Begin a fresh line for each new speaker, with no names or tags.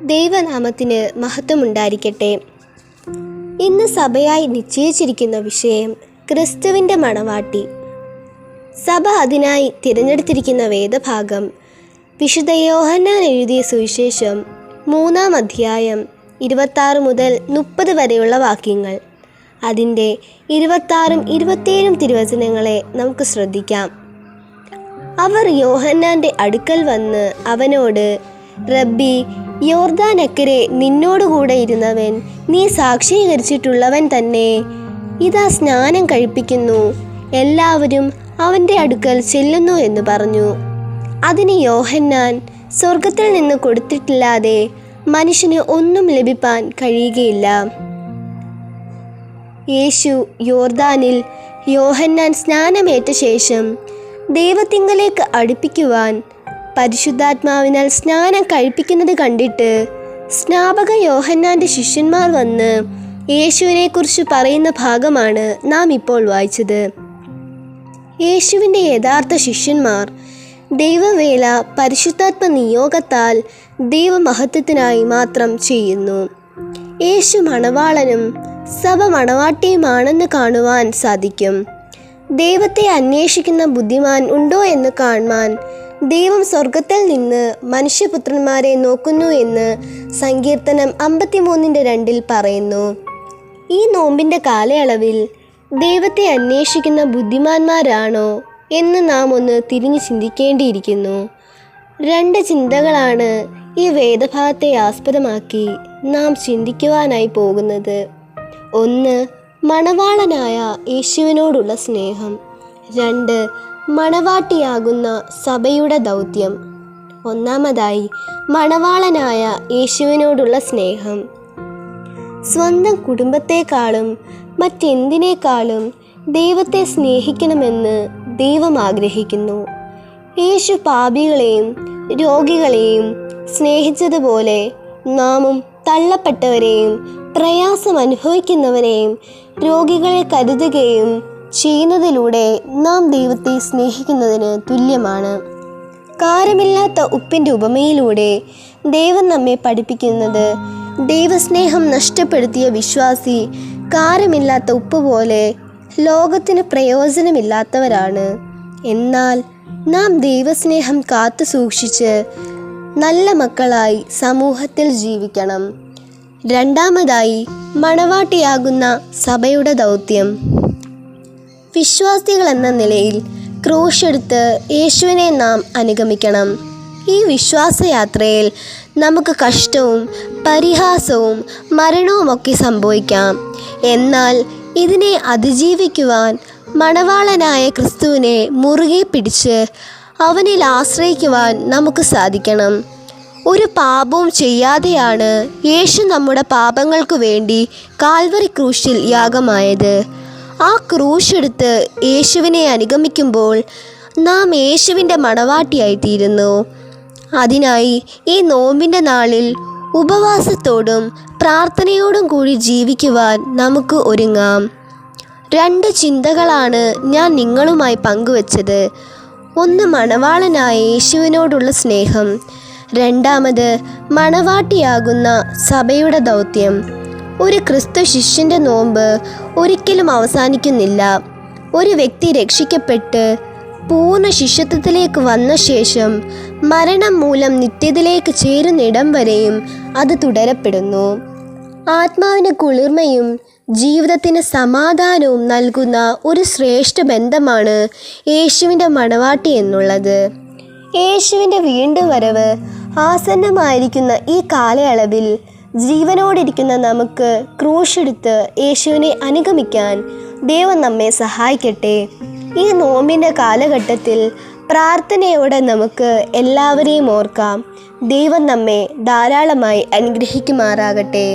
ദൈവനാമത്തിന് മഹത്വമുണ്ടായിരിക്കട്ടെ. ഇന്ന് സഭയായി നിശ്ചയിച്ചിരിക്കുന്ന വിഷയം ക്രിസ്തുവിൻ്റെ മണവാട്ടി. സഭ അതിനായി തിരഞ്ഞെടുത്തിരിക്കുന്ന വേദഭാഗം വിശുദ്ധ യോഹന്നാൻ എഴുതിയ സുവിശേഷം 3-ാം അധ്യായം 26 മുതൽ 30 വരെയുള്ള വാക്യങ്ങൾ. അതിൻ്റെ 26-ഉം 27-ഉം തിരുവചനങ്ങളെ നമുക്ക് ശ്രദ്ധിക്കാം. അവർ യോഹന്നാൻ്റെ അടുക്കൽ വന്ന് അവനോട്, റബ്ബി, യോർദാനക്കരെ നിന്നോടുകൂടെ ഇരുന്നവൻ നീ സാക്ഷീകരിച്ചിട്ടുള്ളവൻ തന്നെ. ഇതാ സ്നാനം കഴിപ്പിക്കുന്നു, എല്ലാവരും അവൻ്റെ അടുക്കൽ ചെല്ലുന്നു എന്ന് പറഞ്ഞു. അതിന് യോഹന്നാൻ, സ്വർഗത്തിൽ നിന്ന് കൊടുത്തിട്ടില്ലാതെ മനുഷ്യന് ഒന്നും ലഭിപ്പാൻ കഴിയുകയില്ല. യേശു യോർദാനിൽ യോഹന്നാൻ സ്നാനമേറ്റ ശേഷം ദൈവത്തിങ്കലേക്ക് അടുപ്പിക്കുവാൻ പരിശുദ്ധാത്മാവിനാൽ സ്നാനം കഴിപ്പിക്കുന്നത് കണ്ടിട്ട് സ്നാപക യോഹന്നാൻ്റെ ശിഷ്യന്മാർ വന്ന് യേശുവിനെക്കുറിച്ച് പറയുന്ന ഭാഗമാണ് നാം ഇപ്പോൾ വായിച്ചത്. യേശുവിൻ്റെ യഥാർത്ഥ ശിഷ്യന്മാർ ദൈവവേല പരിശുദ്ധാത്മ നിയോഗത്താൽ ദൈവമഹത്വത്തിനായി മാത്രം ചെയ്യുന്നു. യേശു മണവാളനും സഭ മണവാട്ടിയുമാണെന്ന് കാണുവാൻ സാധിക്കും. ദൈവത്തെ അന്വേഷിക്കുന്ന ബുദ്ധിമാൻ ഉണ്ടോ എന്ന് കാണുവാൻ ദൈവം സ്വർഗത്തിൽ നിന്ന് മനുഷ്യപുത്രന്മാരെ നോക്കുന്നു എന്ന് സങ്കീർത്തനം 53:2 പറയുന്നു. ഈ നോമ്പിൻ്റെ കാലയളവിൽ ദൈവത്തെ അന്വേഷിക്കുന്ന ബുദ്ധിമാന്മാരാണോ എന്ന് നാം ഒന്ന് തിരിഞ്ഞു ചിന്തിക്കേണ്ടിയിരിക്കുന്നു. 2 ചിന്തകളാണ് ഈ വേദഭാഗത്തെ ആസ്പദമാക്കി നാം ചിന്തിക്കുവാനായി പോകുന്നത്. ഒന്ന്, മണവാളനായ യേശുവിനോടുള്ള സ്നേഹം. 2, മണവാട്ടിയാകുന്ന സഭയുടെ ദൗത്യം. ഒന്നാമതായി, മണവാളനായ യേശുവിനോടുള്ള സ്നേഹം. സ്വന്തം കുടുംബത്തെക്കാളും മറ്റെന്തിനേക്കാളും ദൈവത്തെ സ്നേഹിക്കണമെന്ന് ദൈവം ആഗ്രഹിക്കുന്നു. യേശു പാപികളെയും രോഗികളെയും സ്നേഹിച്ചതുപോലെ നാമും തള്ളപ്പെട്ടവരെയും പ്രയാസം അനുഭവിക്കുന്നവരെയും രോഗികളെ കരുതുകയും ചെയ്യുന്നതിലൂടെ നാം ദൈവത്തെ സ്നേഹിക്കുന്നതിന് തുല്യമാണ്. കാരമില്ലാത്ത ഉപ്പിൻ്റെ ഉപമയിലൂടെ ദൈവം നമ്മെ പഠിപ്പിക്കുന്നത്, ദൈവസ്നേഹം നഷ്ടപ്പെടുത്തിയ വിശ്വാസി കാരമില്ലാത്ത ഉപ്പ് പോലെ ലോകത്തിന് പ്രയോജനമില്ലാത്തവരാണ്. എന്നാൽ നാം ദൈവസ്നേഹം കാത്തു സൂക്ഷിച്ച് നല്ല മക്കളായി സമൂഹത്തിൽ ജീവിക്കണം. രണ്ടാമതായി, മണവാട്ടിയാകുന്ന സഭയുടെ ദൗത്യം. വിശ്വാസികൾ എന്ന നിലയിൽ ക്രൂശെടുത്ത് യേശുവിനെ നാം അനുഗമിക്കണം. ഈ വിശ്വാസയാത്രയിൽ നമുക്ക് കഷ്ടവും പരിഹാസവും മരണവുമൊക്കെ സംഭവിക്കാം. എന്നാൽ ഇതിനെ അതിജീവിക്കുവാൻ മണവാളനായ ക്രിസ്തുവിനെ മുറുകെ പിടിച്ച് അവനിൽ ആശ്രയിക്കുവാൻ നമുക്ക് സാധിക്കണം. ഒരു പാപവും ചെയ്യാതെയാണ് യേശു നമ്മുടെ പാപങ്ങൾക്ക് വേണ്ടി കാൽവറി ക്രൂശിൽ യാഗമായത്. ആ ക്രൂശെടുത്ത് യേശുവിനെ അനുഗമിക്കുമ്പോൾ നാം യേശുവിൻ്റെ മണവാട്ടിയായിത്തീരുന്നു. അതിനായി ഈ നോമ്പിൻ്റെ നാളിൽ ഉപവാസത്തോടും പ്രാർത്ഥനയോടും കൂടി ജീവിക്കുവാൻ നമുക്ക് ഒരുങ്ങാം. 2 ചിന്തകളാണ് ഞാൻ നിങ്ങളുമായി പങ്കുവച്ചത്. ഒന്ന്, മണവാളനായ യേശുവിനോടുള്ള സ്നേഹം. 2, മണവാട്ടിയാകുന്ന സഭയുടെ ദൗത്യം. ഒരു ക്രിസ്തു ശിഷ്യൻ്റെ നോമ്പ് ഒരിക്കലും അവസാനിക്കുന്നില്ല. ഒരു വ്യക്തി രക്ഷിക്കപ്പെട്ട് പൂർണ്ണ ശിഷ്യത്വത്തിലേക്ക് വന്ന ശേഷം മരണം മൂലം നിത്യതയിലേക്ക് ചേരുന്നിടം വരെയും അത് തുടരപ്പെടുന്നു. ആത്മാവിന് കുളിർമയും ജീവിതത്തിന് സമാധാനവും നൽകുന്ന ഒരു ശ്രേഷ്ഠ ബന്ധമാണ് യേശുവിൻ്റെ മണവാട്ടി എന്നുള്ളത്. യേശുവിൻ്റെ വീണ്ടും വരവ് ആസന്നമായിരിക്കുന്ന ഈ കാലയളവിൽ ജീവനോടിരിക്കുന്ന നമുക്ക് ക്രൂശെടുത്ത് യേശുവിനെ അനുഗമിക്കാൻ ദൈവം നമ്മെ സഹായിക്കട്ടെ. ഈ നോമ്പിൻ്റെ കാലഘട്ടത്തിൽ പ്രാർത്ഥനയോടെ നമുക്ക് എല്ലാവരെയും ഓർക്കാം. ദൈവം നമ്മെ ധാരാളമായി അനുഗ്രഹിക്കുമാറാകട്ടെ.